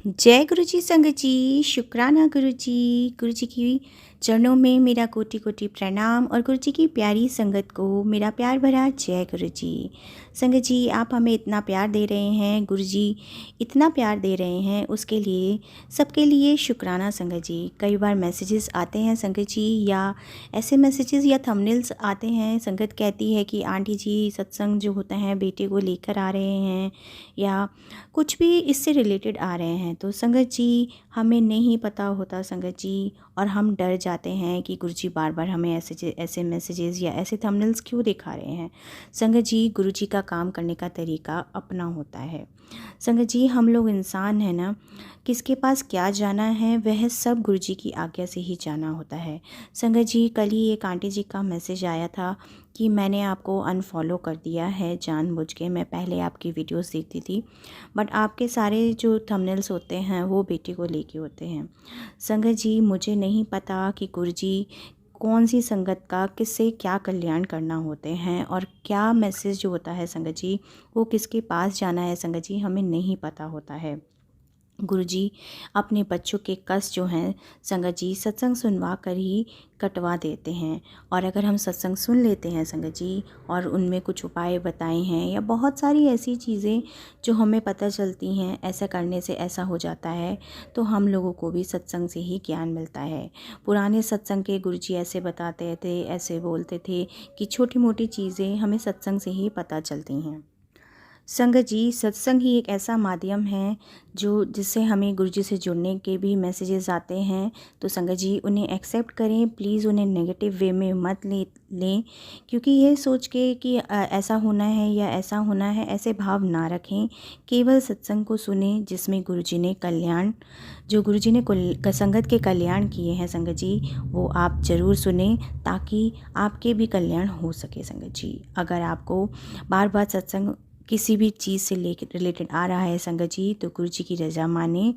जय गुरु जी संगत जी, शुक्राना गुरु जी की चरणों में मेरा कोटि कोटि प्रणाम और गुरु जी की प्यारी संगत को मेरा प्यार भरा जय गुरु जी। संगत जी, आप हमें इतना प्यार दे रहे हैं, गुरु जी इतना प्यार दे रहे हैं, उसके लिए सबके लिए शुक्राना संगत जी। कई बार मैसेजेस आते हैं संगत जी, या ऐसे मैसेजेस या थंबनेल्स आते हैं, संगत कहती है कि आंटी जी सत्संग जो होता है बेटे को लेकर आ रहे हैं, या कुछ भी इससे रिलेटेड आ रहे हैं। तो संगत जी हमें नहीं पता होता संगत जी, और हम डर जाते हैं कि गुरुजी बार बार हमें ऐसे मैसेजेस या ऐसे थंबनेल्स क्यों दिखा रहे हैं। संगत जी, गुरुजी का काम करने का तरीका अपना होता है। संगत जी, हम लोग इंसान हैं ना, किसके पास क्या जाना है वह सब गुरुजी की आज्ञा से ही जाना होता है। संगत जी, कल ही एक आंटी जी का मैसेज आया था कि मैंने आपको अनफॉलो कर दिया है जानबूझ के। मैं पहले आपकी वीडियोस देखती थी, बट आपके सारे जो थंबनेल्स होते हैं वो बेटे को लेके होते हैं। संगत जी, मुझे नहीं पता कि गुरुजी कौन सी संगत का किससे क्या कल्याण करना होते हैं, और क्या मैसेज जो होता है संगत जी वो किसके पास जाना है संगत जी, हमें नहीं पता होता है। गुरुजी अपने बच्चों के कष्ट जो हैं संगत जी सत्संग सुनवा कर ही कटवा देते हैं। और अगर हम सत्संग सुन लेते हैं संगत जी, और उनमें कुछ उपाय बताए हैं या बहुत सारी ऐसी चीज़ें जो हमें पता चलती हैं, ऐसा करने से ऐसा हो जाता है, तो हम लोगों को भी सत्संग से ही ज्ञान मिलता है। पुराने सत्संग के गुरुजी ऐसे बताते थे, ऐसे बोलते थे कि छोटी मोटी चीज़ें हमें सत्संग से ही पता चलती हैं। संगत जी, सत्संग ही एक ऐसा माध्यम है जो जिससे हमें गुरुजी से जुड़ने के भी मैसेजेस आते हैं। तो संगत जी उन्हें एक्सेप्ट करें, प्लीज़ उन्हें नेगेटिव वे में मत लें, क्योंकि ये सोच के कि ऐसा होना है या ऐसा होना है, ऐसे भाव ना रखें। केवल सत्संग को सुने जिसमें गुरुजी ने कल्याण, जो गुरुजी ने संगत के कल्याण किए हैं संगत जी, वो आप ज़रूर सुने, ताकि आपके भी कल्याण हो सके संगत जी। अगर आपको बार बार सत्संग किसी भी चीज़ से रिलेटेड आ रहा है संगत जी, तो गुरु जी की रज़ा माने,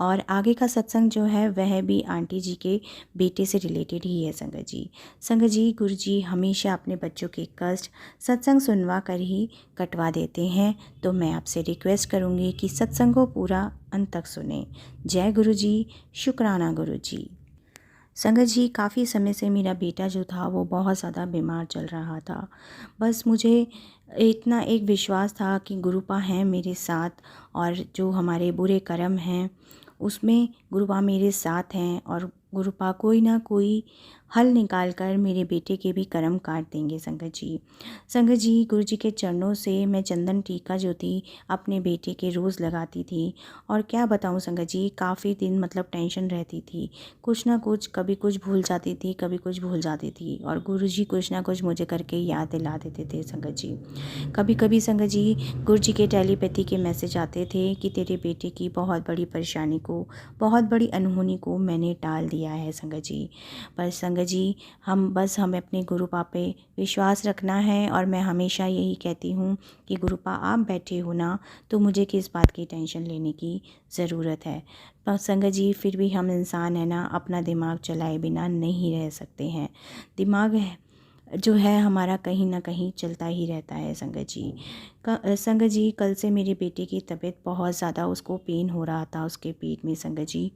और आगे का सत्संग जो है वह भी आंटी जी के बेटे से रिलेटेड ही है संगत जी। संगत जी, गुरु जी हमेशा अपने बच्चों के कष्ट सत्संग सुनवा कर ही कटवा देते हैं। तो मैं आपसे रिक्वेस्ट करूँगी कि सत्संग को पूरा अंत तक सुने। जय गुरु जी, शुक्राना गुरु जी। संगत जी, काफ़ी समय से मेरा बेटा जो था वो बहुत ज़्यादा बीमार चल रहा था। बस मुझे इतना एक विश्वास था कि गुरुपा हैं मेरे साथ, और जो हमारे बुरे कर्म हैं उसमें गुरुपा मेरे साथ हैं, और गुरुपा कोई ना कोई हल निकाल कर मेरे बेटे के भी कर्म काट देंगे संगत जी। संगत जी, गुरु जी के चरणों से मैं चंदन टीका जो थी अपने बेटे के रोज़ लगाती थी, और क्या बताऊँ संगत जी, काफ़ी दिन मतलब टेंशन रहती थी, कुछ ना कुछ, कभी कुछ भूल जाती थी, कभी कुछ भूल जाती थी, और गुरुजी कुछ ना कुछ मुझे करके याद दिला देते थे संगत जी। कभी कभी संगत जी गुरुजी के टेलीपैथी के मैसेज आते थे कि तेरे बेटे की बहुत बड़ी परेशानी को, बहुत बड़ी अनहोनी को मैंने टाल दिया है संगत जी। पर संगत जी, हमें अपने गुरुपा पे विश्वास रखना है, और मैं हमेशा यही कहती हूँ कि गुरुपा आप बैठे हो ना, तो मुझे किस बात की टेंशन लेने की ज़रूरत है। पर संगत जी, फिर भी हम इंसान है ना, अपना दिमाग चलाए बिना नहीं रह सकते हैं। दिमाग जो है हमारा कहीं ना कहीं चलता ही रहता है संगत जी। संगत जी, कल से मेरे बेटे की तबीयत बहुत ज़्यादा, उसको पेन हो रहा था उसके पेट में संगत जी,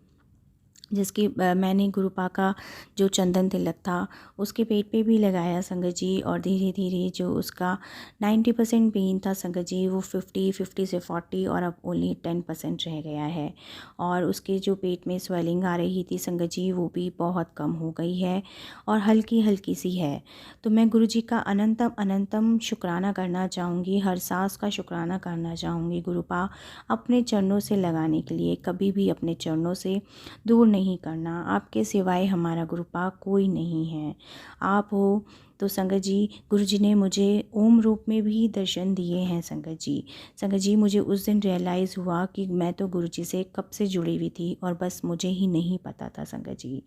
जिसकी मैंने गुरुपा का जो चंदन तिलक था उसके पेट पे भी लगाया संगत जी, और धीरे धीरे जो उसका 90% पेन था संगत जी, वो 50 से 40 और अब ओनली 10% रह गया है। और उसके जो पेट में स्वेलिंग आ रही थी संगत जी, वो भी बहुत कम हो गई है, और हल्की हल्की सी है। तो मैं गुरु जी का अनंतम अनंतम शुक्राना करना चाहूँगी, हर सांस का शुक्राना करना चाहूँगी गुरुपा, अपने चरणों से लगाने के लिए। कभी भी अपने चरणों से दूर नहीं करना, आपके सिवाय हमारा गुरुपा कोई नहीं है, आप हो। तो संगत जी, गुरु जी ने मुझे ओम रूप में भी दर्शन दिए हैं संगत जी। संगत जी, मुझे उस दिन रियलाइज़ हुआ कि मैं तो गुरु जी से कब से जुड़ी हुई थी, और बस मुझे ही नहीं पता था संगत जी।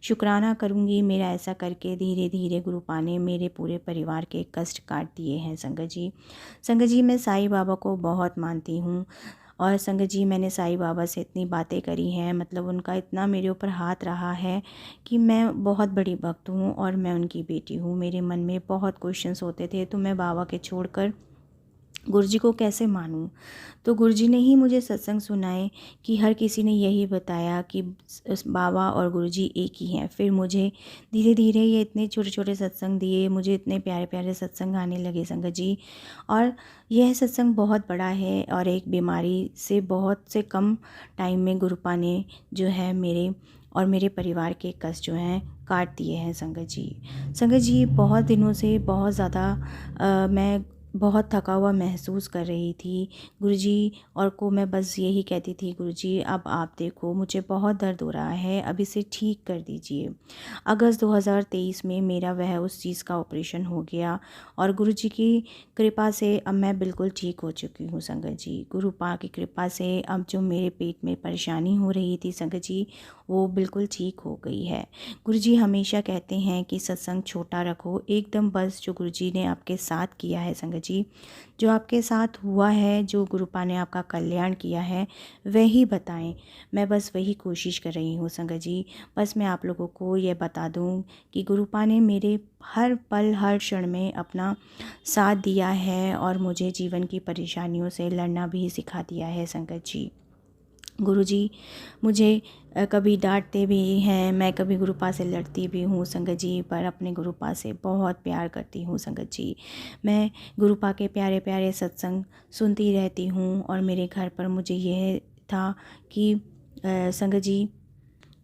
शुक्राना करूँगी, मेरा ऐसा करके धीरे धीरे गुरुपा ने मेरे पूरे परिवार के कष्ट काट दिए हैं संगत जी। संगत जी, मैं साईं बाबा को बहुत मानती हूँ, और संगत जी मैंने साईं बाबा से इतनी बातें करी हैं, मतलब उनका इतना मेरे ऊपर हाथ रहा है कि मैं बहुत बड़ी भक्त हूँ, और मैं उनकी बेटी हूँ। मेरे मन में बहुत क्वेश्चंस होते थे, तो मैं बाबा के छोड़कर गुरुजी को कैसे मानूं। तो गुरुजी ने ही मुझे सत्संग सुनाए कि हर किसी ने यही बताया कि बाबा और गुरुजी एक ही हैं। फिर मुझे धीरे धीरे ये इतने छोटे छोटे सत्संग दिए, मुझे इतने प्यारे प्यारे सत्संग आने लगे संगत जी। और यह सत्संग बहुत बड़ा है और एक बीमारी से बहुत से कम टाइम में गुरुपा ने जो है मेरे और मेरे परिवार के कष्ट जो हैं काट दिए हैं संगत जी। संगत जी, बहुत दिनों से बहुत ज़्यादा मैं बहुत थका हुआ महसूस कर रही थी। गुरुजी और को मैं बस यही कहती थी, गुरुजी अब आप देखो मुझे बहुत दर्द हो रहा है, अब इसे ठीक कर दीजिए। अगस्त 2023 में मेरा वह उस चीज़ का ऑपरेशन हो गया और गुरुजी की कृपा से अब मैं बिल्कुल ठीक हो चुकी हूँ संगत जी। गुरुपा की कृपा से अब जो मेरे पेट में परेशानी हो रही थी संगत जी, वो बिल्कुल ठीक हो गई है। गुरुजी हमेशा कहते हैं कि सत्संग छोटा रखो, एकदम बस जो गुरुजी ने आपके साथ किया है संगत जी, जो आपके साथ हुआ है, जो गुरुपा ने आपका कल्याण किया है वही बताएं। मैं बस वही कोशिश कर रही हूँ संगत जी। बस मैं आप लोगों को ये बता दूँ कि गुरुपा ने मेरे हर पल हर क्षण में अपना साथ दिया है और मुझे जीवन की परेशानियों से लड़ना भी सिखा दिया है संगत जी। गुरुजी मुझे कभी डांटते भी हैं, मैं कभी गुरुपा से लड़ती भी हूँ संगत जी, पर अपने गुरुपा से बहुत प्यार करती हूँ संगत जी। मैं गुरुपा के प्यारे प्यारे सत्संग सुनती रहती हूँ और मेरे घर पर मुझे यह था कि संगत जी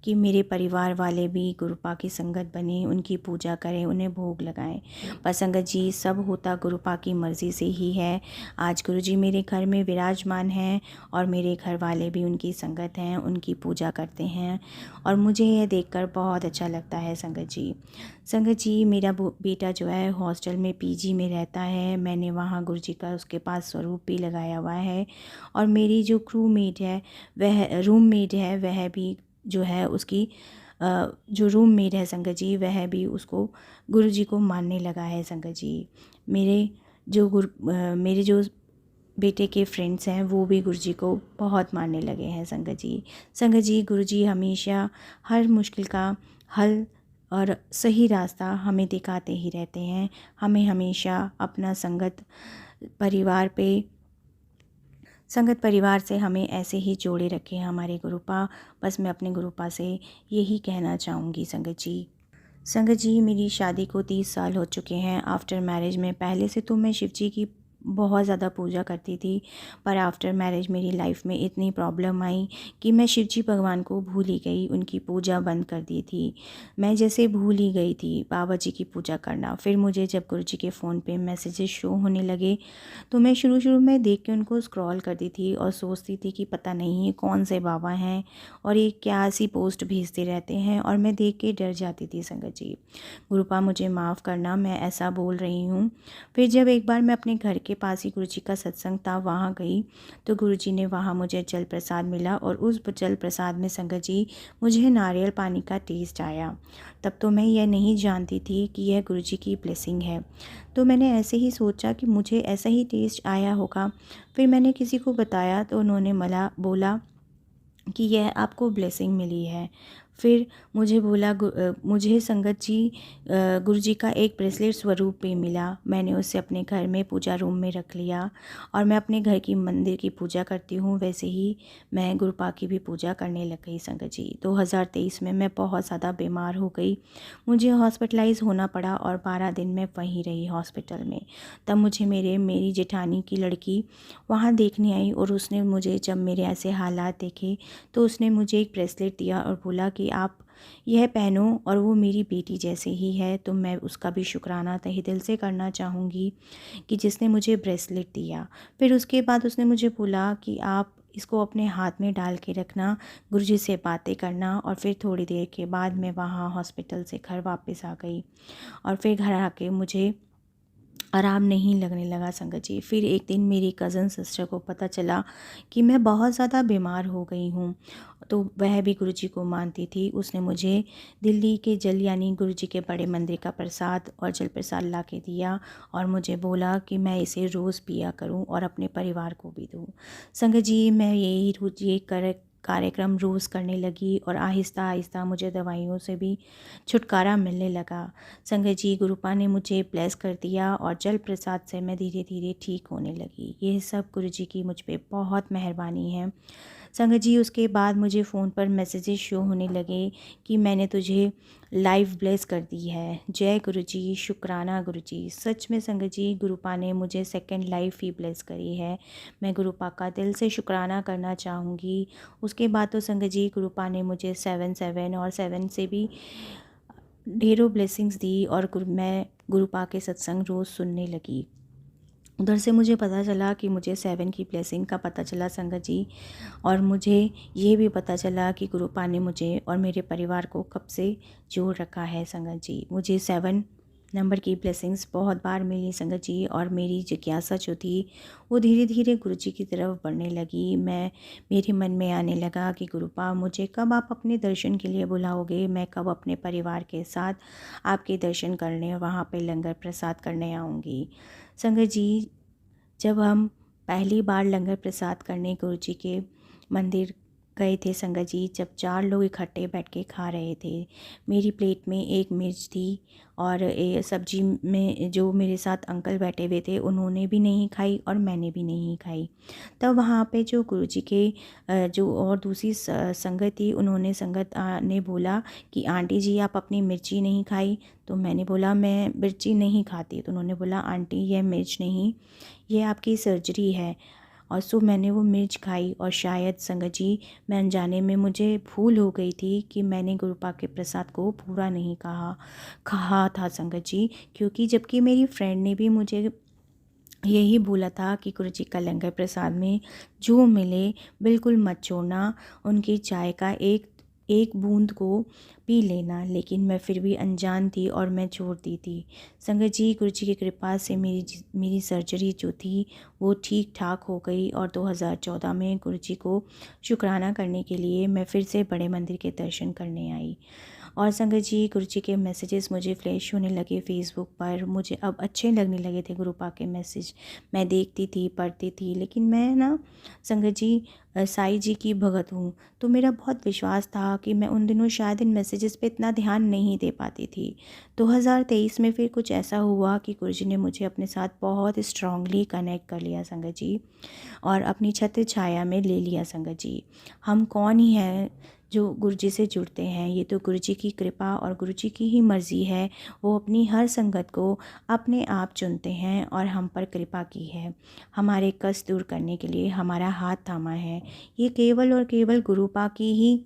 कि मेरे परिवार वाले भी गुरुपा की संगत बने, उनकी पूजा करें, उन्हें भोग लगाएं। पर संगत जी, सब होता गुरुपा की मर्ज़ी से ही है। आज गुरुजी मेरे घर में विराजमान हैं और मेरे घर वाले भी उनकी संगत हैं, उनकी पूजा करते हैं और मुझे यह देखकर बहुत अच्छा लगता है संगत जी। संगत जी, मेरा बेटा जो है हॉस्टल में पीजी में रहता है। मैंने वहाँ गुरुजी का उसके पास स्वरूप भी लगाया हुआ है और मेरी जो क्रूमेट है, वह रूममेट है, वह भी जो है उसकी जो रूममेट है संगत जी, वह भी उसको गुरुजी को मानने लगा है संगत जी। मेरे जो बेटे के फ्रेंड्स हैं वो भी गुरुजी को बहुत मानने लगे हैं संगत जी। संगत जी, गुरुजी हमेशा हर मुश्किल का हल और सही रास्ता हमें दिखाते ही रहते हैं। हमें हमेशा अपना संगत परिवार से हमें ऐसे ही जोड़े रखे हमारे गुरुपा। बस मैं अपने गुरुपा से यही कहना चाहूँगी संगत जी। संगत जी, मेरी शादी को 30 साल हो चुके हैं। आफ्टर मैरिज में पहले से तो मैं शिव जी की बहुत ज़्यादा पूजा करती थी, पर आफ्टर मैरिज मेरी लाइफ में इतनी प्रॉब्लम आई कि मैं शिव जी भगवान को भूल ही गई, उनकी पूजा बंद कर दी थी। मैं जैसे भूल ही गई थी बाबा जी की पूजा करना। फिर मुझे जब गुरु जी के फ़ोन पे मैसेजेस शो होने लगे तो मैं शुरू शुरू में देख के उनको स्क्रॉल करती थी और सोचती थी कि पता नहीं ये कौन से बाबा हैं और ये क्या सी पोस्ट भेजते रहते हैं, और मैं देख के डर जाती थी संगत जी। गुरुपा मुझे माफ़ करना, मैं ऐसा बोल रही हूँ। फिर जब एक बार मैं अपने घर के पास ही गुरुजी का सत्संग था वहाँ गई तो गुरुजी ने वहाँ मुझे जल प्रसाद मिला और उस जल प्रसाद में संगत जी मुझे नारियल पानी का टेस्ट आया। तब तो मैं यह नहीं जानती थी कि यह गुरुजी की ब्लेसिंग है। तो मैंने ऐसे ही सोचा कि मुझे ऐसा ही टेस्ट आया होगा। फिर मैंने किसी को बताया तो उन्होंने मला बोला कि यह आपको ब्लेसिंग मिली है। फिर मुझे मुझे संगत जी गुरुजी का एक ब्रेसलेट स्वरूप भी मिला। मैंने उसे अपने घर में पूजा रूम में रख लिया और मैं अपने घर की मंदिर की पूजा करती हूँ, वैसे ही मैं गुरुपा की भी पूजा करने लग गई संगत जी। 2023 में मैं बहुत ज़्यादा बीमार हो गई, मुझे हॉस्पिटलाइज होना पड़ा और 12 दिन मैं वहीं रही हॉस्पिटल में। तब मुझे मेरी जेठानी की लड़की वहाँ देखने आई और उसने मुझे जब मेरे ऐसे हालात देखे तो उसने मुझे एक ब्रेसलेट दिया और बोला कि आप यह पहनो, और वो मेरी बेटी जैसे ही है। तो मैं उसका भी शुक्राना तहे दिल से करना चाहूँगी कि जिसने मुझे ब्रेसलेट दिया। फिर उसके बाद उसने मुझे बोला कि आप इसको अपने हाथ में डाल के रखना, गुरुजी से बातें करना। और फिर थोड़ी देर के बाद मैं वहाँ हॉस्पिटल से घर वापस आ गई और फिर घर आके मुझे आराम नहीं लगने लगा संगत जी। फिर एक दिन मेरी कज़न सिस्टर को पता चला कि मैं बहुत ज़्यादा बीमार हो गई हूँ, तो वह भी गुरुजी को मानती थी। उसने मुझे दिल्ली के जल यानी गुरुजी के बड़े मंदिर का प्रसाद और जल प्रसाद ला के दिया और मुझे बोला कि मैं इसे रोज़ पिया करूँ और अपने परिवार को भी दूँ। संगत जी, मैं यही रोज़ ये कार्यक्रम रोज़ करने लगी और आहिस्ता आहिस्ता मुझे दवाइयों से भी छुटकारा मिलने लगा। संगत जी, गुरुपा ने मुझे ब्लेस कर दिया और जल प्रसाद से मैं धीरे धीरे ठीक होने लगी। ये सब गुरु जी की मुझ पे बहुत मेहरबानी है। संगत जी, उसके बाद मुझे फ़ोन पर मैसेजेस शो होने लगे कि मैंने तुझे लाइव ब्लेस कर दी है। जय गुरु जी, शुक्राना गुरु जी। सच में संगत जी, गुरुपा ने मुझे सेकंड लाइफ ही ब्लेस करी है। मैं गुरुपा का दिल से शुक्राना करना चाहूँगी। उसके बाद तो संगत जी, गुरुपा ने मुझे 7 और 7 से भी ढेरों ब्लेसिंग्स दी और मैं गुरुपा के सत्संग रोज़ सुनने लगी। उधर से मुझे पता चला कि मुझे 7 की ब्लेसिंग का पता चला संगत जी, और मुझे ये भी पता चला कि गुरुपा ने मुझे और मेरे परिवार को कब से जोड़ रखा है संगत जी। मुझे 7 नंबर की ब्लेसिंग्स बहुत बार मिली संगत जी, और मेरी जिज्ञासा जो थी वो धीरे धीरे गुरु जी की तरफ बढ़ने लगी। मेरे मन में आने लगा कि गुरुपा, मुझे कब आप अपने दर्शन के लिए बुलाओगे, मैं कब अपने परिवार के साथ आपके दर्शन करने वहाँ पे लंगर प्रसाद करने आऊँगी। संगत जी, जब हम पहली बार लंगर प्रसाद करने गुरु जी के मंदिर गए थे संगत जी, जब 4 लोग इकट्ठे बैठ के खा रहे थे, मेरी प्लेट में एक मिर्च थी और सब्जी में जो मेरे साथ अंकल बैठे हुए थे उन्होंने भी नहीं खाई और मैंने भी नहीं खाई। तब वहाँ पे जो गुरु जी के जो और दूसरी संगत थी, उन्होंने संगत ने बोला कि आंटी जी, आप अपनी मिर्ची नहीं खाई। तो मैंने बोला मैं मिर्ची नहीं खाती। तो उन्होंने बोला आंटी, ये मिर्च नहीं, ये आपकी सर्जरी है। और सो मैंने वो मिर्च खाई और शायद संगत जी, मैं अनजाने में मुझे भूल हो गई थी कि मैंने गुरुपा के प्रसाद को पूरा नहीं कहा था संगत जी, क्योंकि जबकि मेरी फ्रेंड ने भी मुझे यही बोला था कि गुरु जी का लंगर प्रसाद में जो मिले बिल्कुल मत छोड़ना, उनकी चाय का एक एक बूंद को पी लेना। लेकिन मैं फिर भी अनजान थी और मैं छोड़ दी थी। संगत जी, गुरु जी की कृपा से मेरी सर्जरी जो थी वो ठीक ठाक हो गई और 2014 में गुरु जी को शुक्राना करने के लिए मैं फिर से बड़े मंदिर के दर्शन करने आई। और संगत जी, गुरु जी के मैसेजेस मुझे फ्लैश होने लगे फेसबुक पर। मुझे अब अच्छे लगने लगे थे गुरुपा के मैसेज। मैं देखती थी, पढ़ती थी, लेकिन मैं ना संगत जी साईं जी की भगत हूँ, तो मेरा बहुत विश्वास था कि मैं उन दिनों शायद इन मैसेजेस पे इतना ध्यान नहीं दे पाती थी। 2023 में फिर कुछ ऐसा हुआ कि गुरु जी ने मुझे अपने साथ बहुत स्ट्रांगली कनेक्ट कर लिया संगत जी, और अपनी छत्र छाया में ले लिया संगत जी। हम कौन ही हैं जो गुरु जी से जुड़ते हैं, ये तो गुरु जी की कृपा और गुरु जी की ही मर्ज़ी है। वो अपनी हर संगत को अपने आप चुनते हैं और हम पर कृपा की है, हमारे कष्ट दूर करने के लिए हमारा हाथ थामा है। ये केवल और केवल गुरुपा की ही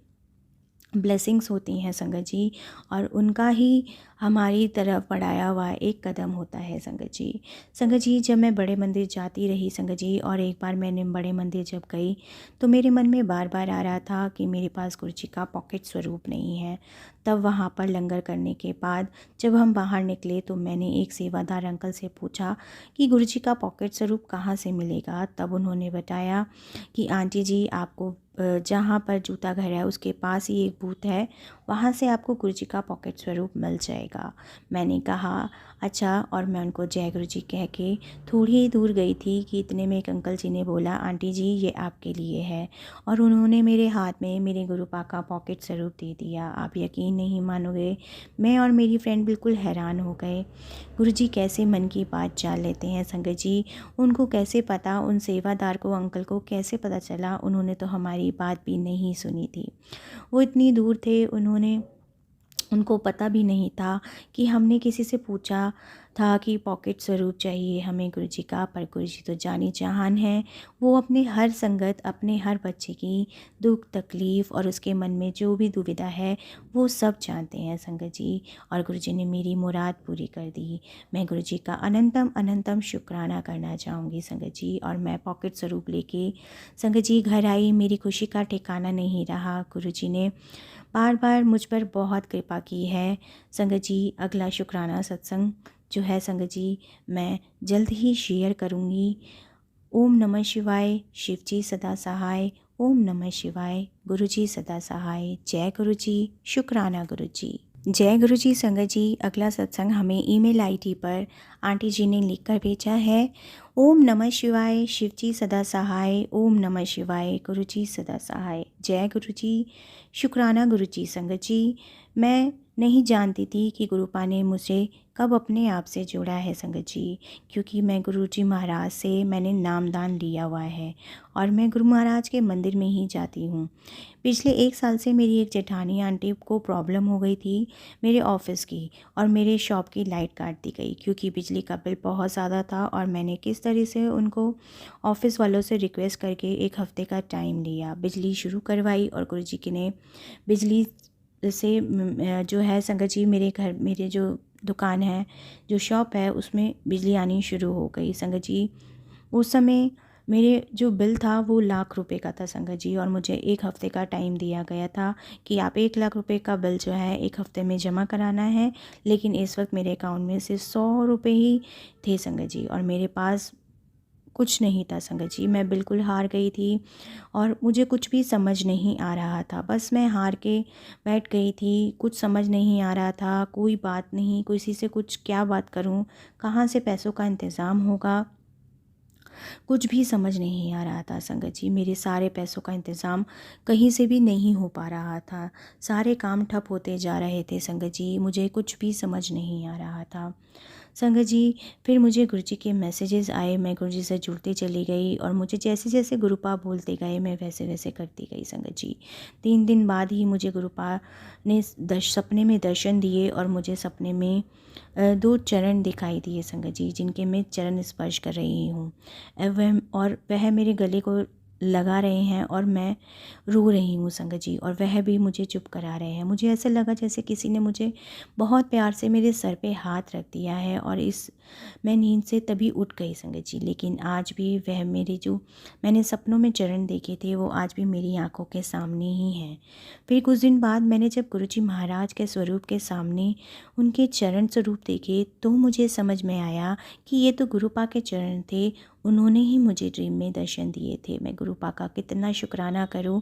ब्लेसिंग्स होती हैं संगत जी, और उनका ही हमारी तरफ बढ़ाया हुआ एक कदम होता है संगत जी। संगत जी, जब मैं बड़े मंदिर जाती रही संगत जी, और एक बार मैंने बड़े मंदिर जब गई तो मेरे मन में बार बार आ रहा था कि मेरे पास गुरु जी का पॉकेट स्वरूप नहीं है। तब वहाँ पर लंगर करने के बाद जब हम बाहर निकले तो मैंने एक सेवादार अंकल से पूछा कि गुरु जी का पॉकेट स्वरूप कहाँ से मिलेगा। तब उन्होंने बताया कि आंटी जी, आपको जहाँ पर जूता घर है उसके पास ही एक बूथ है, वहाँ से आपको गुरु जी का पॉकेट स्वरूप मिल जाएगा। मैंने कहा अच्छा, और मैं उनको जय गुरु जी कह के थोड़ी ही दूर गई थी कि इतने में एक अंकल जी ने बोला, आंटी जी ये आपके लिए है। और उन्होंने मेरे हाथ में मेरे गुरुपा का पॉकेट स्वरूप दे दिया। आप यकीन नहीं मानोगे, मैं और मेरी फ्रेंड बिल्कुल हैरान हो गए। गुरु जी कैसे मन की बात जान लेते हैं संगत जी। उनको कैसे पता, उन सेवादार को, अंकल को कैसे पता चला? उन्होंने तो हमारी बात भी नहीं सुनी थी। वो इतनी दूर थे, उनको पता भी नहीं था कि हमने किसी से पूछा था कि पॉकेट स्वरूप चाहिए हमें गुरु जी का। पर गुरु जी तो जानी जहान हैं, वो अपने हर संगत, अपने हर बच्चे की दुख तकलीफ़ और उसके मन में जो भी दुविधा है वो सब जानते हैं संगत जी। और गुरु जी ने मेरी मुराद पूरी कर दी। मैं गुरु जी का अनंतम अनंतम शुक्राना करना चाहूँगी संगत जी। और मैं पॉकेट स्वरूप लेके संगत जी घर आई। मेरी खुशी का ठिकाना नहीं रहा। गुरु जी ने बार बार मुझ पर बहुत कृपा की है संगत जी। अगला शुक्राना सत्संग जो है संगत जी, मैं जल्द ही शेयर करूँगी। ओम नमः शिवाय। शिव जी सदा सहाय। ओम नमः शिवाय। गुरु जी सदा सहाय। जय गुरु जी। शुक्राना गुरु जी। जय गुरु जी संगत जी। अगला सत्संग हमें ईमेल आईडी पर आंटी जी ने लिखकर भेजा है। ओम नमः शिवाय, शिव जी सदा सहाय। ओम नमः शिवाय, गुरु जी सदा सहाय। जय गुरु जी, शुक्राना गुरु जी संगत जी। मैं नहीं जानती थी कि गुरुपा ने मुझे कब अपने आप से जोड़ा है संगत जी, क्योंकि मैं गुरु जी महाराज से मैंने नामदान लिया हुआ है और मैं गुरु महाराज के मंदिर में ही जाती हूँ। पिछले 1 साल से मेरी एक जेठानी आंटी को प्रॉब्लम हो गई थी मेरे ऑफ़िस की, और मेरे शॉप की लाइट काट दी गई क्योंकि बिजली का बिल बहुत ज़्यादा था। और मैंने किस तरह से उनको ऑफ़िस वालों से रिक्वेस्ट करके 1 हफ़्ते का टाइम लिया, बिजली शुरू करवाई और गुरुजी की ने बिजली से जो है संगत जी, मेरे घर, मेरे जो दुकान है, जो शॉप है, उसमें बिजली आनी शुरू हो गई संगत जी। उस समय मेरे जो बिल था वो ₹1,00,000 का था संगत जी, और मुझे 1 हफ़्ते का टाइम दिया गया था कि आप ₹1,00,000 का बिल जो है 1 हफ़्ते में जमा कराना है। लेकिन इस वक्त मेरे अकाउंट में सिर्फ ₹100 ही थे संगत जी, और मेरे पास कुछ नहीं था संगत जी। मैं बिल्कुल हार गई थी और मुझे कुछ भी समझ नहीं आ रहा था। बस मैं हार के बैठ गई थी, कुछ समझ नहीं आ रहा था, कोई बात नहीं, किसी से कुछ क्या बात करूं, कहाँ से पैसों का इंतज़ाम होगा, कुछ भी समझ नहीं आ रहा था संगत जी। मेरे सारे पैसों का इंतज़ाम कहीं से भी नहीं हो पा रहा था, सारे काम ठप होते जा रहे थे संगत जी, मुझे कुछ भी समझ नहीं आ रहा था संगत जी। फिर मुझे गुरुजी के मैसेजेस आए, मैं गुरुजी से जुड़ती चली गई और मुझे जैसे जैसे गुरुपा बोलते गए मैं वैसे वैसे करती गई संगत जी। 3 दिन बाद ही मुझे गुरुपा ने सपने में दर्शन दिए और मुझे सपने में 2 चरण दिखाई दिए संगत जी, जिनके मैं चरण स्पर्श कर रही हूँ। वह मेरे गले को लगा रहे हैं और मैं रो रही हूँ संगत जी, और वह भी मुझे चुप करा रहे हैं। मुझे ऐसा लगा जैसे किसी ने मुझे बहुत प्यार से मेरे सर पे हाथ रख दिया है, और मैं नींद से तभी उठ गई संगत जी। लेकिन आज भी वह मेरे जो मैंने सपनों में चरण देखे थे वो आज भी मेरी आंखों के सामने ही हैं। फिर कुछ दिन बाद मैंने जब गुरुजी महाराज के स्वरूप के सामने उनके चरण स्वरूप देखे तो मुझे समझ में आया कि ये तो गुरुपा के चरण थे, उन्होंने ही मुझे ड्रीम में दर्शन दिए थे। मैं गुरुपा का कितना शुक्राना करूं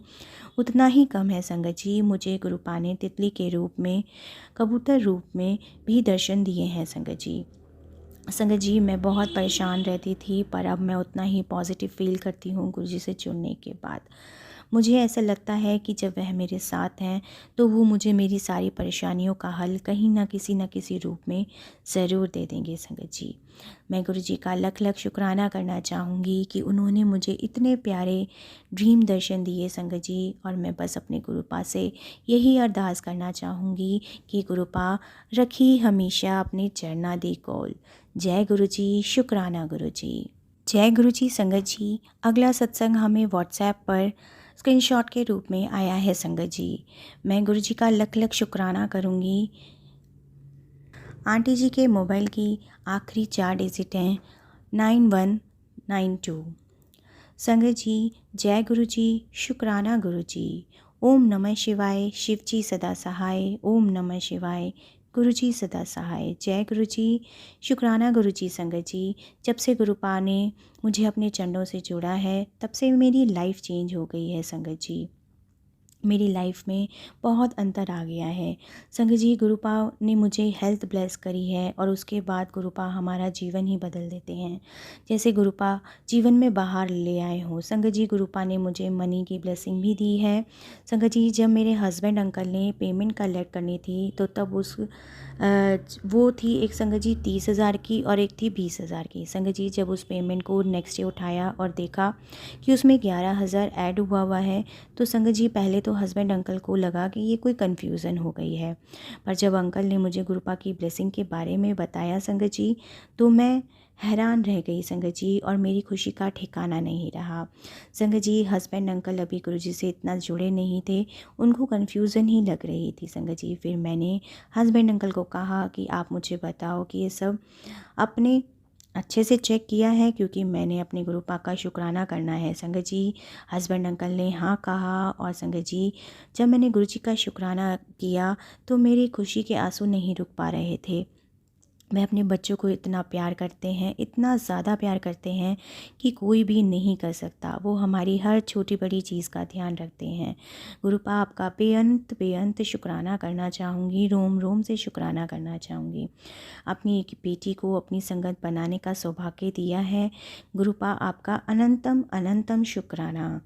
उतना ही कम है संगत जी। मुझे गुरुपा ने तितली के रूप में, कबूतर रूप में भी दर्शन दिए हैं संगत जी। संगत जी, मैं बहुत परेशान रहती थी, पर अब मैं उतना ही पॉजिटिव फील करती हूँ गुरुजी से जुड़ने के बाद। मुझे ऐसा लगता है कि जब वह मेरे साथ हैं तो वो मुझे मेरी सारी परेशानियों का हल कहीं ना किसी रूप में ज़रूर दे देंगे संगत जी। मैं गुरुजी का लख लख शुक्राना करना चाहूँगी कि उन्होंने मुझे इतने प्यारे ड्रीम दर्शन दिए संगत जी, और मैं बस अपने गुरुपा से यही अरदास करना चाहूँगी कि गुरुपा रखी हमेशा अपने चरणादी कोल। जय गुरु जी, शुक्राना गुरु जी। जय गुरु जी संगत जी। अगला सत्संग हमें व्हाट्सएप पर स्क्रीनशॉट के रूप में आया है संगत जी। मैं गुरु जी का लख लख शुक्राना करूँगी। आंटी जी के मोबाइल की आखिरी 4 डिजिट हैं 9192। संगत जी, जय गुरु जी, शुक्राना गुरु जी। ओम नमः शिवाय, शिव जी सदा सहाय। ओम नमः शिवाय, गुरु जी सदा सहाय। जय गुरु जी, शुक्राना गुरु जी। संगत जी, जब से गुरुपा ने मुझे अपने चरणों से जोड़ा है तब से मेरी लाइफ चेंज हो गई है संगत जी। मेरी लाइफ में बहुत अंतर आ गया है संगत जी। गुरुपा ने मुझे हेल्थ ब्लेस करी है और उसके बाद गुरुपा हमारा जीवन ही बदल देते हैं, जैसे गुरुपा जीवन में बाहर ले आए हों संगत जी। गुरुपा ने मुझे मनी की ब्लेसिंग भी दी है संगत जी। जब मेरे हस्बैंड अंकल ने पेमेंट कलेक्ट करनी थी तो तब वो थी एक संगत जी 30,000 की और एक थी 20,000 की संगत जी। जब उस पेमेंट को नेक्स्ट डे उठाया और देखा कि उसमें 11,000 ऐड हुआ है तो संगत जी पहले तो हस्बैंड अंकल को लगा कि ये कोई कन्फ्यूज़न हो गई है, पर जब अंकल ने मुझे गुरुपा की ब्लेसिंग के बारे में बताया संगत जी तो मैं हैरान रह गई संगत जी, और मेरी खुशी का ठिकाना नहीं रहा संगत जी। हस्बैंड अंकल अभी गुरुजी से इतना जुड़े नहीं थे, उनको कन्फ्यूज़न ही लग रही थी संगत जी। फिर मैंने हस्बैंड अंकल को कहा कि आप मुझे बताओ कि ये सब अपने अच्छे से चेक किया है, क्योंकि मैंने अपने गुरुपा का शुक्राना करना है संगत जी। हस्बैंड अंकल ने हाँ कहा, और संगत जी जब मैंने गुरुजी का शुक्राना किया तो मेरी खुशी के आंसू नहीं रुक पा रहे थे। वह अपने बच्चों को इतना प्यार करते हैं, इतना ज़्यादा प्यार करते हैं कि कोई भी नहीं कर सकता। वो हमारी हर छोटी बड़ी चीज़ का ध्यान रखते हैं। गुरुपा आपका बेअंत बेअंत शुक्राना करना चाहूँगी, रोम रोम से शुक्राना करना चाहूँगी। अपनी एक बेटी को अपनी संगत बनाने का सौभाग्य दिया है। गुरुपा आपका अनंतम अनंतम शुक्राना।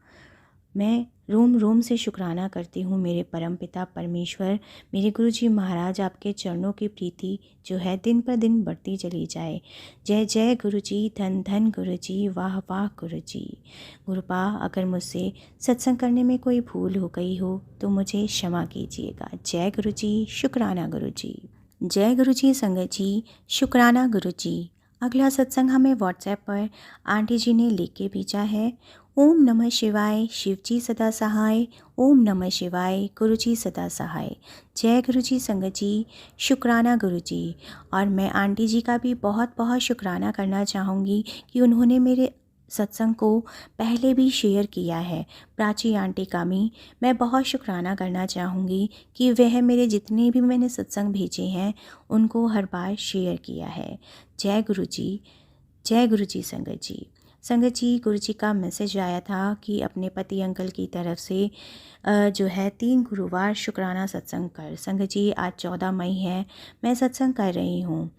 मैं रोम रोम से शुक्राना करती हूँ मेरे परमपिता परमेश्वर, मेरे गुरुजी महाराज। आपके चरणों की प्रीति जो है दिन पर दिन बढ़ती चली जाए। जय जय गुरुजी, धन धन गुरुजी, वाह वाह गुरुजी। गुरुपा अगर मुझसे सत्संग करने में कोई भूल हो गई हो तो मुझे क्षमा कीजिएगा। जय गुरुजी, शुक्राना गुरुजी। जय गुरुजी संगत जी, शुक्राना गुरुजी। अगला सत्संग हमें व्हाट्सएप पर आंटी जी ने लिख के भेजा है। ओम नमः शिवाय, शिवजी सदा सहाय। ओम नमः शिवाय, गुरुजी सदा सहाय। जय गुरुजी संगत जी, शुक्राना गुरुजी। और मैं आंटी जी का भी बहुत बहुत शुक्राना करना चाहूँगी कि उन्होंने मेरे सत्संग को पहले भी शेयर किया है। प्राची आंटी का भी मैं बहुत शुक्राना करना चाहूँगी कि वह मेरे जितने भी मैंने सत्संग भेजे हैं उनको हर बार शेयर किया है। जय गुरुजी, जय गुरुजी संगत जी। संगत जी, गुरुजी का मैसेज आया था कि अपने पति अंकल की तरफ से जो है 3 गुरुवार शुक्राना सत्संग कर। संगत जी, आज 14 मई है, मैं सत्संग कर रही हूँ।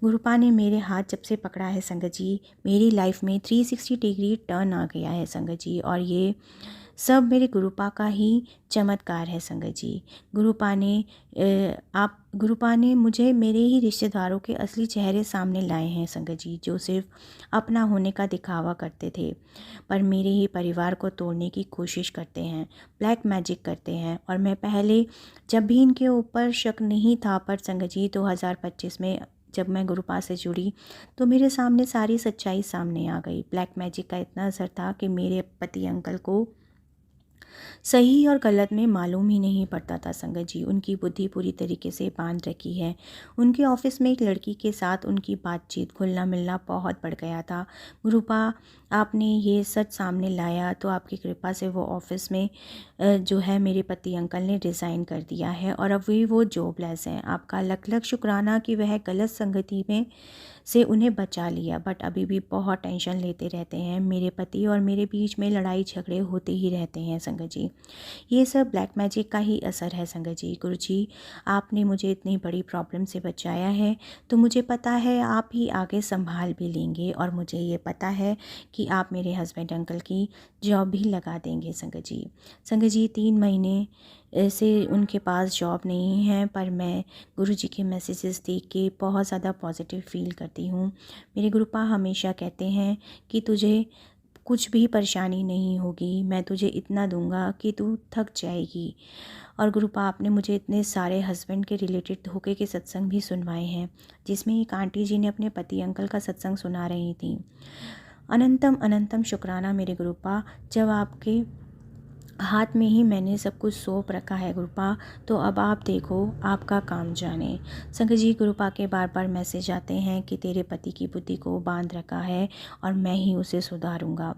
गुरुपा ने मेरे हाथ जब से पकड़ा है संगत जी, मेरी लाइफ में 360 डिग्री टर्न आ गया है संगत जी। और ये सब मेरे गुरुपा का ही चमत्कार है संगत जी। गुरुपा ने मुझे मेरे ही रिश्तेदारों के असली चेहरे सामने लाए हैं संगत जी, जो सिर्फ अपना होने का दिखावा करते थे पर मेरे ही परिवार को तोड़ने की कोशिश करते हैं, ब्लैक मैजिक करते हैं। और मैं पहले जब भी इनके ऊपर शक नहीं था, पर संगत जी 2025 में जब मैं गुरुपा से जुड़ी तो मेरे सामने सारी सच्चाई सामने आ गई। ब्लैक मैजिक का इतना असर था कि मेरे पति अंकल को सही और गलत में मालूम ही नहीं पड़ता था संगत जी। उनकी बुद्धि पूरी तरीके से बांध रखी है। उनके ऑफिस में एक लड़की के साथ उनकी बातचीत घुलना मिलना बहुत बढ़ गया था। गुरुपा, आपने ये सच सामने लाया तो आपकी कृपा से वो ऑफिस में जो है मेरे पति अंकल ने रिज़ाइन कर दिया है और अब भी वो जॉबलेस हैं। आपका लख लख शुक्राना कि वह गलत संगति में से उन्हें बचा लिया, बट अभी भी बहुत टेंशन लेते रहते हैं। मेरे पति और मेरे बीच में लड़ाई झगड़े होते ही रहते हैं संगत जी। ये सब ब्लैक मैजिक का ही असर है संगत जी। गुरुजी, आपने मुझे इतनी बड़ी प्रॉब्लम से बचाया है तो मुझे पता है आप ही आगे संभाल भी लेंगे। और मुझे ये पता है कि आप मेरे हस्बैंड अंकल की जॉब भी लगा देंगे संगत जी। संगत जी, 3 महीने से उनके पास जॉब नहीं है, पर मैं गुरुजी के मैसेजेस देख के बहुत ज़्यादा पॉजिटिव फील करती हूँ। मेरे गुरुपा हमेशा कहते हैं कि तुझे कुछ भी परेशानी नहीं होगी, मैं तुझे इतना दूंगा कि तू थक जाएगी। और गुरुपा, आपने मुझे इतने सारे हस्बैंड के रिलेटेड धोखे के सत्संग भी सुनवाए हैं, जिसमें एक आंटी जी ने अपने पति अंकल का सत्संग सुना रही थी। अनंतम अनंतम शुक्राना मेरे गुरुपा, जब आपके हाथ में ही मैंने सब कुछ सौंप रखा है गुरुपा, तो अब आप देखो, आपका काम जाने। संगत जी, गुरुपा के बार बार मैसेज आते हैं कि तेरे पति की बुद्धि को बांध रखा है और मैं ही उसे सुधारूंगा।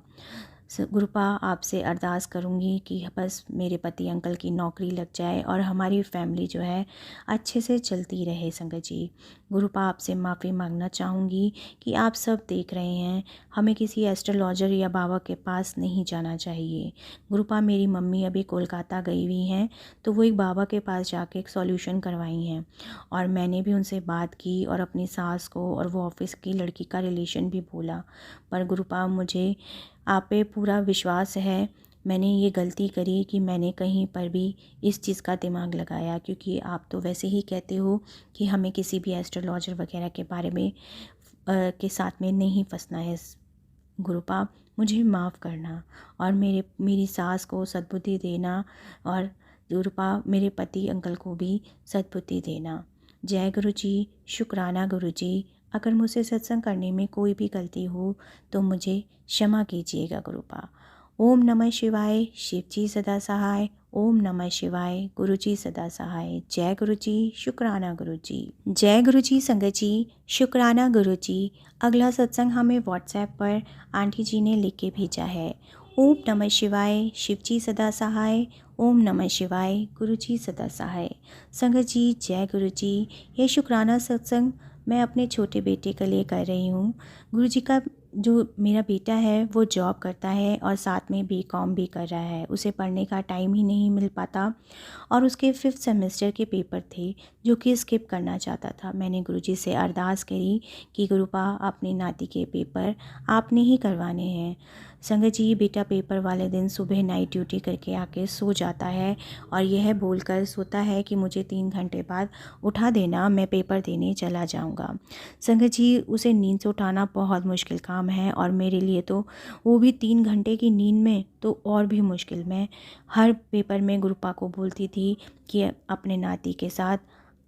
गुरुपा, आपसे अरदास करूंगी कि बस मेरे पति अंकल की नौकरी लग जाए और हमारी फैमिली जो है अच्छे से चलती रहे संगत जी। गुरुपा, आपसे माफ़ी मांगना चाहूँगी कि आप सब देख रहे हैं, हमें किसी एस्ट्रोलॉजर या बाबा के पास नहीं जाना चाहिए। गुरुपा, मेरी मम्मी अभी कोलकाता गई हुई हैं, तो वो एक बाबा के पास जाके एक सॉल्यूशन करवाई हैं और मैंने भी उनसे बात की और अपनी सास को और वो ऑफिस की लड़की का रिलेशन भी बोला। पर गुरुपा, मुझे आप पे पूरा विश्वास है, मैंने ये गलती करी कि मैंने कहीं पर भी इस चीज़ का दिमाग लगाया, क्योंकि आप तो वैसे ही कहते हो कि हमें किसी भी एस्ट्रोलॉजर वगैरह के बारे में के साथ में नहीं फंसना है। गुरुपा, मुझे माफ़ करना और मेरी सास को सद्बुद्धि देना, और गुरुपा मेरे पति अंकल को भी सद्बुद्धि देना। जय गुरु जी, शुक्राना गुरु जी। अगर मुझसे सत्संग करने में कोई भी गलती हो तो मुझे क्षमा कीजिएगा गुरुपा। ओम नमः शिवाय, शिव जी सदा सहाय। ओम नमः शिवाय, गुरु जी सदा सहाय। जय गुरु जी, शुक्राना गुरु जी। जय गुरु जी संगत जी, शुक्राना गुरु जी। अगला सत्संग हमें व्हाट्सएप पर आंटी जी ने लिख के भेजा है। ओम नमः शिवाय, शिव जी सदा सहाय। ओम नमः शिवाय, गुरु जी सदा सहाय। संगत जी, जय गुरु जी। ये शुक्राना सत्संग मैं अपने छोटे बेटे के लिए कर रही हूँ। गुरुजी का जो मेरा बेटा है वो जॉब करता है और साथ में बीकॉम भी कर रहा है। उसे पढ़ने का टाइम ही नहीं मिल पाता और उसके 5th सेमेस्टर के पेपर थे जो कि स्किप करना चाहता था। मैंने गुरुजी से अरदास करी कि गुरुपा अपने नाती के पेपर आपने ही करवाने हैं। संगत जी, बेटा पेपर वाले दिन सुबह नाइट ड्यूटी करके आके सो जाता है और यह बोलकर सोता है कि मुझे 3 घंटे बाद उठा देना, मैं पेपर देने चला जाऊंगा। संगत जी, उसे नींद से उठाना बहुत मुश्किल काम है और मेरे लिए तो वो भी 3 घंटे की नींद में तो और भी मुश्किल। मैं हर पेपर में गुरुपा को बोलती थी कि अपने नाती के साथ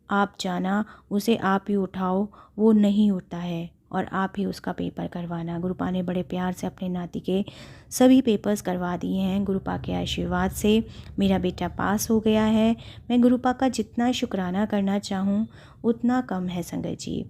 आप जाना, उसे आप ही उठाओ, वो नहीं उठता है और आप ही उसका पेपर करवाना। गुरुपा ने बड़े प्यार से अपने नाती के सभी पेपर्स करवा दिए हैं। गुरुपा के आशीर्वाद से मेरा बेटा पास हो गया है। मैं गुरुपा का जितना शुक्राना करना चाहूँ उतना कम है संगत जी।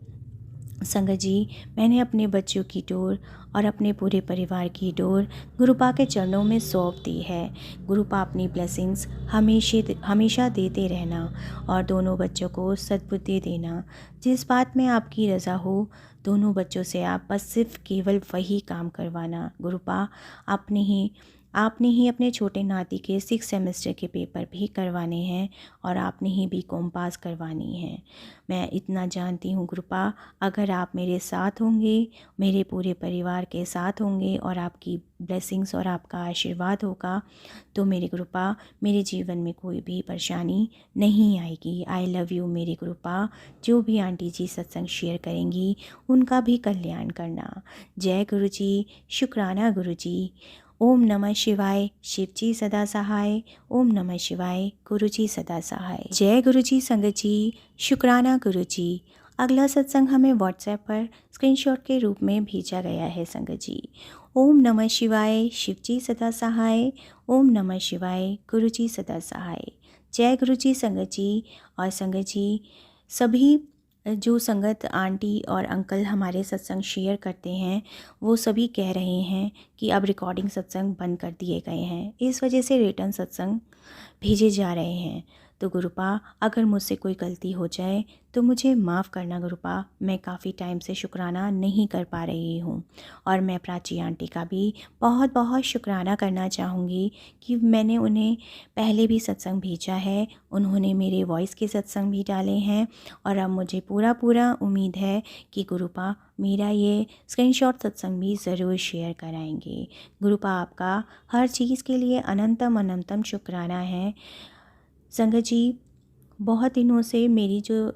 संगत जी, मैंने अपने बच्चों की डोर और अपने पूरे परिवार की डोर गुरुपा के चरणों में सौंप दी है। गुरुपा अपनी ब्लेसिंग्स हमेशा देते रहना और दोनों बच्चों को सद्बुद्धि देना। जिस बात में आपकी रज़ा हो दोनों बच्चों से आप बस सिर्फ केवल वही काम करवाना। गुरुपा, आपने ही अपने छोटे नाती के 6 सेमेस्टर के पेपर भी करवाने हैं और आपने ही बीकॉम पास करवानी है। मैं इतना जानती हूँ गुरुपा, अगर आप मेरे साथ होंगे, मेरे पूरे परिवार के साथ होंगे और आपकी ब्लेसिंग्स और आपका आशीर्वाद होगा तो मेरे गुरुपा, मेरे जीवन में कोई भी परेशानी नहीं आएगी। आई लव यू मेरे गुरुपा। जो भी आंटी जी सत्संग शेयर करेंगी उनका भी कल्याण करना। जय गुरु जी, शुक्राना गुरु जी। ओम नमः शिवाय, शिव जी सदा सहाय। ओम नमः शिवाय, गुरु जी सदा सहाय। जय गुरु जी संगत जी, शुक्राना गुरु जी। अगला सत्संग हमें व्हाट्सएप पर स्क्रीनशॉट के रूप में भेजा गया है संगत जी। ओम नमः शिवाय, शिव जी सदा सहाय। ओम नमः शिवाय, गुरु जी सदा सहाय। जय गुरु जी संगत जी। और संगत जी, सभी जो संगत आंटी और अंकल हमारे सत्संग शेयर करते हैं वो सभी कह रहे हैं कि अब रिकॉर्डिंग सत्संग बंद कर दिए गए हैं, इस वजह से रिटर्न सत्संग भेजे जा रहे हैं। तो गुरुपा, अगर मुझसे कोई गलती हो जाए तो मुझे माफ़ करना गुरुपा। मैं काफ़ी टाइम से शुक्राना नहीं कर पा रही हूँ और मैं प्राची आंटी का भी बहुत बहुत शुक्राना करना चाहूँगी कि मैंने उन्हें पहले भी सत्संग भेजा है, उन्होंने मेरे वॉइस के सत्संग भी डाले हैं और अब मुझे पूरा उम्मीद है कि गुरुपा मेरा ये स्क्रीनशॉट सत्संग भी ज़रूर शेयर कराएंगे। गुरुपा, आपका हर चीज़ के लिए अनंतम शुक्राना है। संगत जी, बहुत दिनों से मेरी जो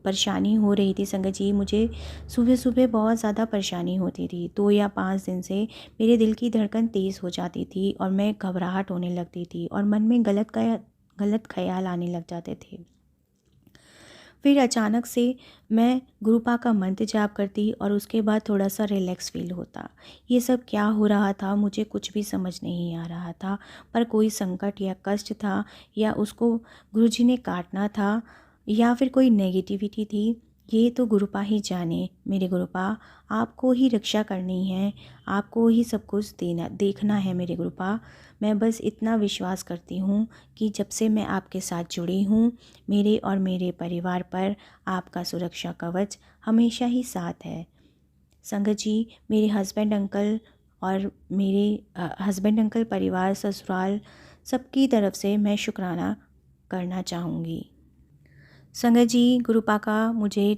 परेशानी हो रही थी संगत जी, मुझे सुबह सुबह बहुत ज़्यादा परेशानी होती थी। 2 या 5 दिन से मेरे दिल की धड़कन तेज़ हो जाती थी और मैं घबराहट होने लगती थी और मन में गलत ख्याल आने लग जाते थे। फिर अचानक से मैं गुरुपा का मंत्र जाप करती और उसके बाद थोड़ा सा रिलैक्स फील होता। ये सब क्या हो रहा था मुझे कुछ भी समझ नहीं आ रहा था, पर कोई संकट या कष्ट था या उसको गुरुजी ने काटना था या फिर कोई नेगेटिविटी थी, ये तो गुरुपा ही जाने। मेरे गुरुपा, आपको ही रक्षा करनी है, आपको ही सब कुछ देखना है मेरे गुरुपा। मैं बस इतना विश्वास करती हूँ कि जब से मैं आपके साथ जुड़ी हूँ मेरे और मेरे परिवार पर आपका सुरक्षा कवच हमेशा ही साथ है। संगत जी, मेरे हस्बैंड अंकल और मेरे हस्बैंड अंकल परिवार ससुराल सबकी तरफ से मैं शुक्राना करना चाहूँगी। संगत जी, गुरुपा का मुझे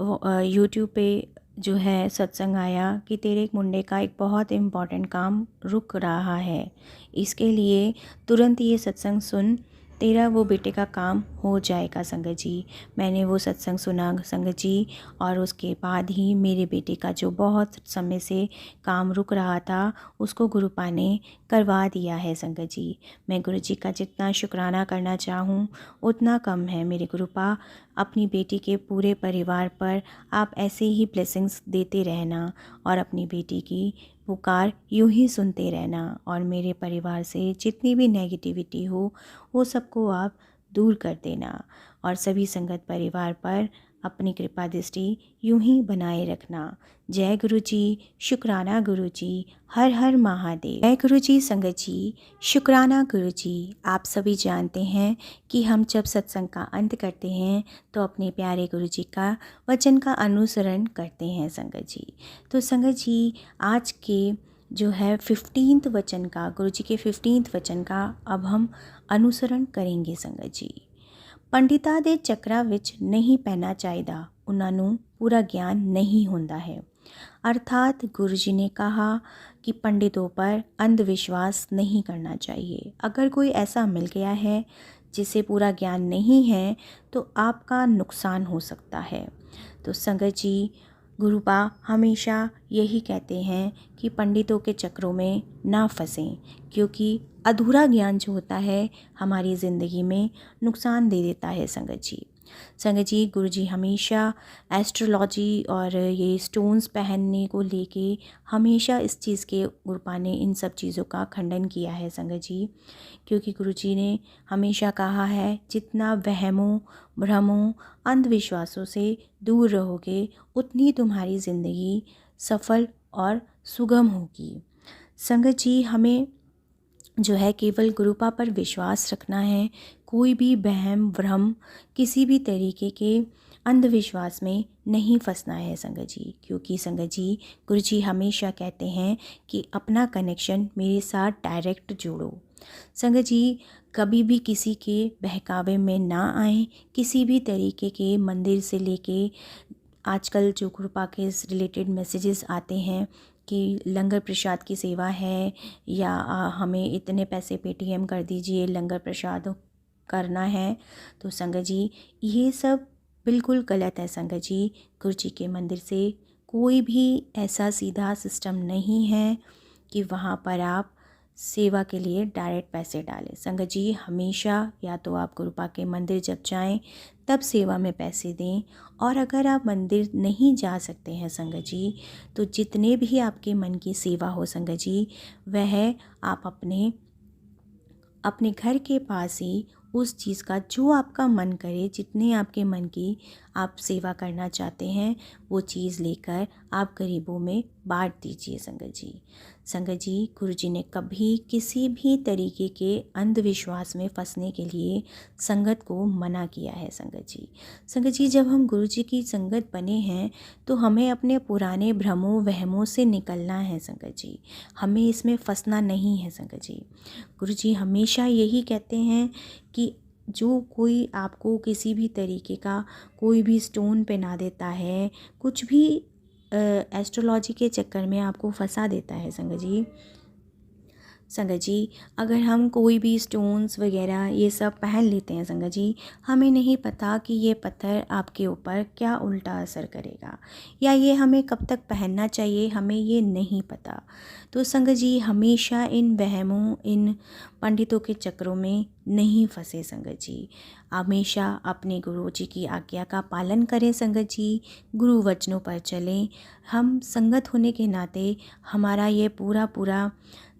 यूट्यूब पे जो है सत्संग आया कि तेरे एक मुंडे का एक बहुत इम्पॉर्टेंट काम रुक रहा है, इसके लिए तुरंत ये सत्संग सुन, तेरा वो बेटे का काम हो जाएगा। संगत जी, मैंने वो सत्संग सुना संगत जी और उसके बाद ही मेरे बेटे का जो बहुत समय से काम रुक रहा था उसको गुरुपा ने करवा दिया है। संगत जी, मैं गुरु जी का जितना शुक्राना करना चाहूँ उतना कम है। मेरे गुरुपा, अपनी बेटी के पूरे परिवार पर आप ऐसे ही ब्लेसिंग्स देते रहना और अपनी बेटी की पुकार यूं ही सुनते रहना और मेरे परिवार से जितनी भी नेगेटिविटी हो वो सबको आप दूर कर देना और सभी संगत परिवार पर अपनी कृपा दृष्टि यूं ही बनाए रखना। जय गुरु जी, शुक्राना गुरु जी, हर हर महादेव। जय गुरु जी संगत जी, शुक्राना गुरु जी। आप सभी जानते हैं कि हम जब सत्संग का अंत करते हैं तो अपने प्यारे गुरु जी का वचन का अनुसरण करते हैं संगत जी। तो संगत जी आज के जो है 15th वचन का, गुरु जी के 15th वचन का अब हम अनुसरण करेंगे ਸੰਗਤ ਜੀ। ਪੰਡਿਤਾਂ ਦੇ ਚੱਕਰਾਂ ਵਿੱਚ नहीं ਪੈਣਾ ਚਾਹੀਦਾ, ਉਹਨਾਂ ਨੂੰ पूरा ज्ञान नहीं होता है। अर्थात गुरु जी ने कहा कि पंडितों पर अंधविश्वास नहीं करना चाहिए। अगर कोई ऐसा मिल गया है जिसे पूरा ज्ञान नहीं है तो आपका नुकसान हो सकता है। तो संगत जी गुरुपा हमेशा यही कहते हैं कि पंडितों के चक्रों में ना फंसें, क्योंकि अधूरा ज्ञान जो होता है हमारी ज़िंदगी में नुकसान दे देता है संगत जी। संगत जी गुरु जी हमेशा एस्ट्रोलॉजी और ये स्टोन्स पहनने को लेके हमेशा इस चीज़ के गुरुपा ने इन सब चीज़ों का खंडन किया है संगत जी, क्योंकि गुरु जी ने हमेशा कहा है जितना वहमों भ्रमों अंधविश्वासों से दूर रहोगे उतनी तुम्हारी ज़िंदगी सफल और सुगम होगी। संगत जी हमें जो है केवल गुरुपा पर विश्वास रखना है, कोई भी वहम भ्रम किसी भी तरीके के अंधविश्वास में नहीं फंसना है संगत जी, क्योंकि संगत जी गुरु जी हमेशा कहते हैं कि अपना कनेक्शन मेरे साथ डायरेक्ट जोड़ो। संगत जी कभी भी किसी के बहकावे में ना आए, किसी भी तरीके के मंदिर से लेके आजकल जो गुरुपा के रिलेटेड मैसेजेस आते हैं कि लंगर प्रसाद की सेवा है या हमें इतने पैसे पेटीएम कर दीजिए लंगर प्रसाद करना है, तो संगत जी ये सब बिल्कुल गलत है संगत जी। गुरु जी के मंदिर से कोई भी ऐसा सीधा सिस्टम नहीं है कि वहाँ पर आप सेवा के लिए डायरेक्ट पैसे डालें। संगत जी हमेशा या तो आप गुरुपा के मंदिर जब जाएं तब सेवा में पैसे दें, और अगर आप मंदिर नहीं जा सकते हैं संगत जी तो जितने भी आपके मन की सेवा हो संगत जी वह आप अपने घर के पास ही उस चीज़ का जो आपका मन करे, जितने आपके मन की आप सेवा करना चाहते हैं वो चीज़ लेकर आप गरीबों में बांट दीजिए संगत जी। संगत जी गुरु जी ने कभी किसी भी तरीके के अंधविश्वास में फंसने के लिए संगत को मना किया है संगत जी। संगत जी जब हम गुरु जी की संगत बने हैं तो हमें अपने पुराने भ्रमों वहमों से निकलना है संगत जी, हमें इसमें फंसना नहीं है संगत जी। गुरु जी हमेशा यही कहते हैं कि जो कोई आपको किसी भी तरीके का कोई भी स्टोन पहना देता है, कुछ भी एस्ट्रोलॉजी के चक्कर में आपको फंसा देता है संगत जी, संगत जी अगर हम कोई भी स्टोन्स वगैरह ये सब पहन लेते हैं संगत जी, हमें नहीं पता कि ये पत्थर आपके ऊपर क्या उल्टा असर करेगा या ये हमें कब तक पहनना चाहिए, हमें ये नहीं पता। तो संगत जी हमेशा इन वहमों इन पंडितों के चक्रों में नहीं फंसे संगत जी, हमेशा अपने गुरु जी की आज्ञा का पालन करें संगत जी, गुरु वचनों पर चलें। हम संगत होने के नाते हमारा ये पूरा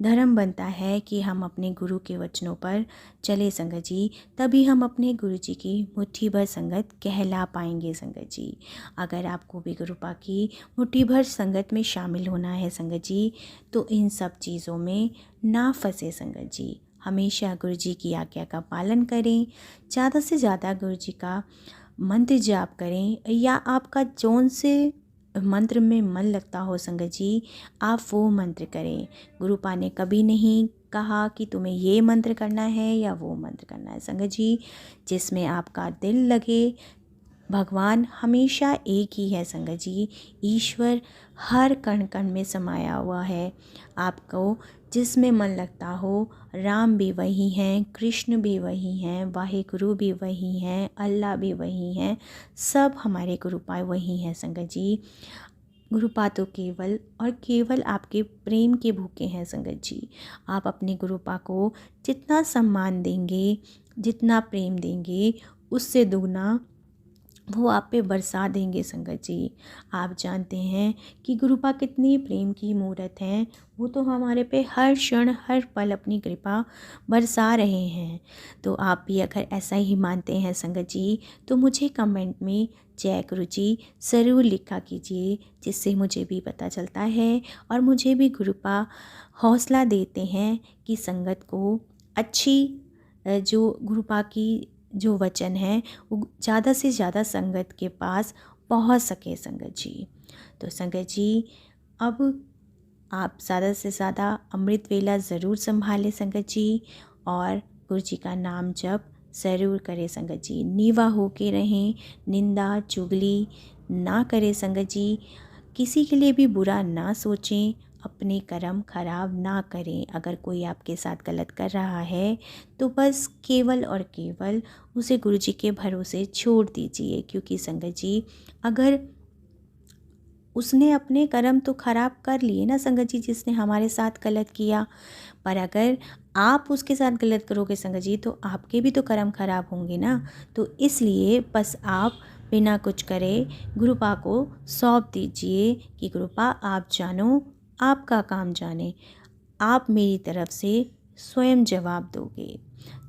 धर्म बनता है कि हम अपने गुरु के वचनों पर चले संगत जी, तभी हम अपने गुरु जी की मुट्ठी भर संगत कहला पाएंगे संगत जी। अगर आपको भी गुरुपा की मुट्ठी भर संगत में शामिल होना है संगत जी तो इन सब चीज़ों में ना फंसे संगत जी, हमेशा गुरु जी की आज्ञा का पालन करें, ज़्यादा से ज़्यादा गुरु जी का मंत्र जाप करें, या आपका जौन से मंत्र में मन लगता हो संगत जी आप वो मंत्र करें। गुरुपा ने कभी नहीं कहा कि तुम्हें ये मंत्र करना है या वो मंत्र करना है संगत जी, जिसमें आपका दिल लगे। भगवान हमेशा एक ही है संगत जी, ईश्वर हर कण कण में समाया हुआ है। आपको जिसमें मन लगता हो, राम भी वही हैं, कृष्ण भी वही हैं, वाहेगुरु भी वही हैं, अल्लाह भी वही हैं, सब हमारे गुरुपा वही हैं संगत जी। गुरुपा तो केवल और केवल आपके प्रेम के भूखे हैं संगत जी। आप अपने गुरुपा को जितना सम्मान देंगे, जितना प्रेम देंगे, उससे दुगना वो आप पे बरसा देंगे संगत जी। आप जानते हैं कि गुरुपा कितनी प्रेम की मूरत हैं। वो तो हमारे पे हर क्षण हर पल अपनी कृपा बरसा रहे हैं। तो आप भी अगर ऐसा ही मानते हैं संगत जी, तो मुझे कमेंट में जय गुरु जी ज़रूर लिखा कीजिए, जिससे मुझे भी पता चलता है और मुझे भी गुरुपा हौसला देते हैं कि संगत को अच्छी जो गुरुपा की जो वचन है वो ज़्यादा से ज़्यादा संगत के पास पहुंच सके संगत जी। तो संगत जी, अब आप ज़्यादा से ज़्यादा अमृत वेला ज़रूर संभालें संगत जी, और गुरु जी का नाम जप ज़रूर करें संगत जी। नीवा होके रहें, निंदा चुगली ना करें संगत जी, किसी के लिए भी बुरा ना सोचें, अपने कर्म खराब ना करें। अगर कोई आपके साथ गलत कर रहा है तो बस केवल और केवल उसे गुरु जी के भरोसे छोड़ दीजिए, क्योंकि संगत जी अगर उसने अपने कर्म तो खराब कर लिए ना संगत जी, जिसने हमारे साथ गलत किया, पर अगर आप उसके साथ गलत करोगे संगत जी तो आपके भी तो कर्म खराब होंगे ना। तो इसलिए बस आप बिना कुछ करे गुरुपा को सौंप दीजिए कि गुरुपा आप जानो, आपका काम जाने, आप मेरी तरफ से स्वयं जवाब दोगे।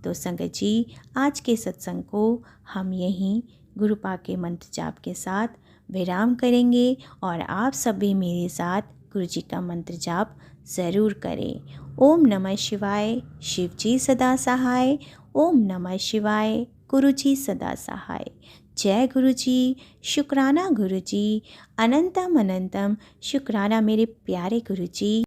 तो संगत जी, आज के सत्संग को हम यहीं गुरुपा के मंत्र जाप के साथ विराम करेंगे, और आप सभी मेरे साथ गुरु जी का मंत्र जाप ज़रूर करें। ओम नमः शिवाय, शिव जी सदा सहाय। ओम नमः शिवाय, गुरु जी सदा सहाय। जय गुरु जी, शुक्राना गुरु जी, अनंतम अनंतम शुक्राना मेरे प्यारे गुरु जी।